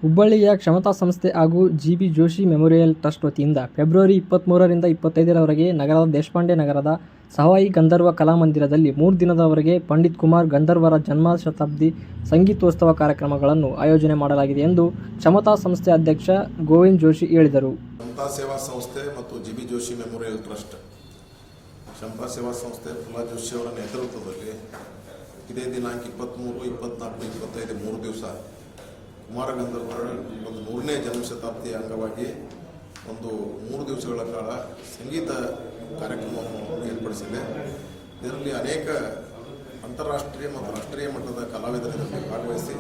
ಹುಬ್ಬಳ್ಳಿಯ ಕ್ಷಮತಾ ಸಂಸ್ಥೆ ಹಾಗೂ ಜಿ.ಬಿ. ಜೋಶಿ ಮೆಮೋರಿಯಲ್ ಟ್ರಸ್ಟ್ ವತಿಯಿಂದ ಫೆಬ್ರವರಿ 23ರಿಂದ 25ರವರೆಗೆ ನಗರದ ದೇಶಪಾಂಡೆ ನಗರದ ಸವಾಯಿ ಗಂಧರ್ವ ಕಲಾಮಂದಿರದಲ್ಲಿ 3 ದಿನದವರೆಗೆ ಪಂಡಿತ್ ಕುಮಾರ್ ಗಂಧರ್ವರ ಜನ್ಮಶತಾಬ್ದಿ ಸಂಗೀತೋತ್ಸವ ಕಾರ್ಯಕ್ರಮಗಳನ್ನು ಆಯೋಜನೆ ಮಾಡಲಾಗಿದೆ ಎಂದು ಕ್ಷಮತಾ ಸಂಸ್ಥೆ ಅಧ್ಯಕ್ಷ ಗೋವಿಂದ್ ಜೋಶಿ ಹೇಳಿದರು. ಕ್ಷಮತಾ ಸೇವಾ ಸಂಸ್ಥೆ ಮತ್ತು ಜಿ.ಬಿ. ಜೋಶಿ ಮೆಮೋರಿಯಲ್ ಟ್ರಸ್ಟ್, ಕ್ಷಮತಾ ಸೇವಾ ಸಂಸ್ಥೆ ಪ್ರಹ್ಲಾದ್ ಜೋಶಿ ಅವರ ನೇತೃತ್ವದಲ್ಲಿ ಇದೇ ದಿನಾಂಕ 23, 24, 25 3 ದಿವಸ ಕುಮಾರ ಗಂಧರ್ವರ ಒಂದು 100ನೇ ಜನ್ಮಶತಾಬ್ದಿಯ ಅಂಗವಾಗಿ ಒಂದು 3 ದಿವಸಗಳ ಕಾಲ ಸಂಗೀತ ಕಾರ್ಯಕ್ರಮವನ್ನು ಏರ್ಪಡಿಸಿದೆ. ಇದರಲ್ಲಿ ಅನೇಕ ಅಂತಾರಾಷ್ಟ್ರೀಯ ಮತ್ತು ರಾಷ್ಟ್ರೀಯ ಮಟ್ಟದ ಕಲಾವಿದರಲ್ಲಿ ಭಾಗವಹಿಸಿ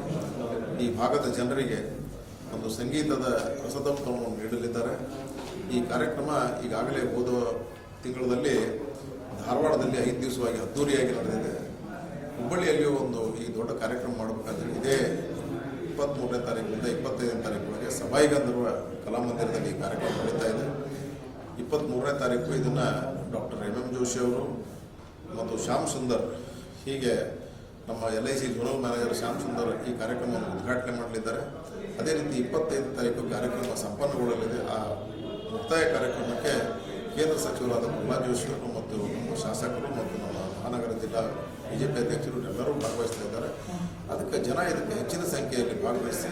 ಈ ಭಾಗದ ಜನರಿಗೆ ಒಂದು ಸಂಗೀತದ ರಸದೌತಣವನ್ನು ನೀಡಲಿದ್ದಾರೆ. ಈ ಕಾರ್ಯಕ್ರಮ ಈಗಾಗಲೇ ಹೋದ ತಿಂಗಳಲ್ಲಿ ಧಾರವಾಡದಲ್ಲಿ 5 ದಿವಸವಾಗಿ ಅದ್ದೂರಿಯಾಗಿ ನಡೆದಿದೆ. ಹುಬ್ಬಳ್ಳಿಯಲ್ಲಿಯೂ ಒಂದು ಈ ದೊಡ್ಡ ಕಾರ್ಯಕ್ರಮ ಮಾಡಬೇಕಾದ್ರೆ ಇದೇ 23ನೇ ತಾರೀಕಿನಿಂದ 25ನೇ ತಾರೀಕಿನವರೆಗೆ ಸವಾಯಿ ಗಂಧರ್ವ ಕಲಾಮಂದಿರದಲ್ಲಿ ಈ ಕಾರ್ಯಕ್ರಮ ನಡೀತಾ ಇದೆ. 23ನೇ ತಾರೀಕು ಇದನ್ನು ಡಾಕ್ಟರ್ ಎಂ ಜೋಶಿ ಅವರು ಮತ್ತು ಶ್ಯಾಮ್ ಸುಂದರ್, ಹೀಗೆ ನಮ್ಮ LIC zonal manager Shyam Sundar ಈ ಕಾರ್ಯಕ್ರಮವನ್ನು ಉದ್ಘಾಟನೆ ಮಾಡಲಿದ್ದಾರೆ. ಅದೇ ರೀತಿ 25ನೇ ತಾರೀಕು ಕಾರ್ಯಕ್ರಮ ಸಂಪನ್ನಗೊಳ್ಳಲಿದೆ. ಆ ಮುಕ್ತಾಯ ಕಾರ್ಯಕ್ರಮಕ್ಕೆ ಕೇಂದ್ರ ಸಚಿವರಾದ ಪ್ರಹ್ಲಾದ್ ಜೋಶಿ ಅವರು ಮತ್ತು ನಮ್ಮ ಶಾಸಕರು ಮತ್ತು ನಮ್ಮ ಮಹಾನಗರ ಜಿಲ್ಲಾ BJP ಅಧ್ಯಕ್ಷರು ಎಲ್ಲರೂ ಭಾಗವಹಿಸ್ತಾ ಇದ್ದಾರೆ. ಅದಕ್ಕೆ ಜನ ಇದಕ್ಕೆ ಹೆಚ್ಚಿನ ಸಂಖ್ಯೆಯಲ್ಲಿ ಭಾಗವಹಿಸಿ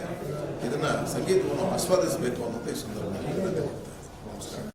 ಇದನ್ನು ಸಂಗೀತವನ್ನು ಆಸ್ವಾದಿಸಬೇಕು ಅನ್ನೋದು ಈ ಸಂದರ್ಭದಲ್ಲಿ ನಮಸ್ಕಾರ.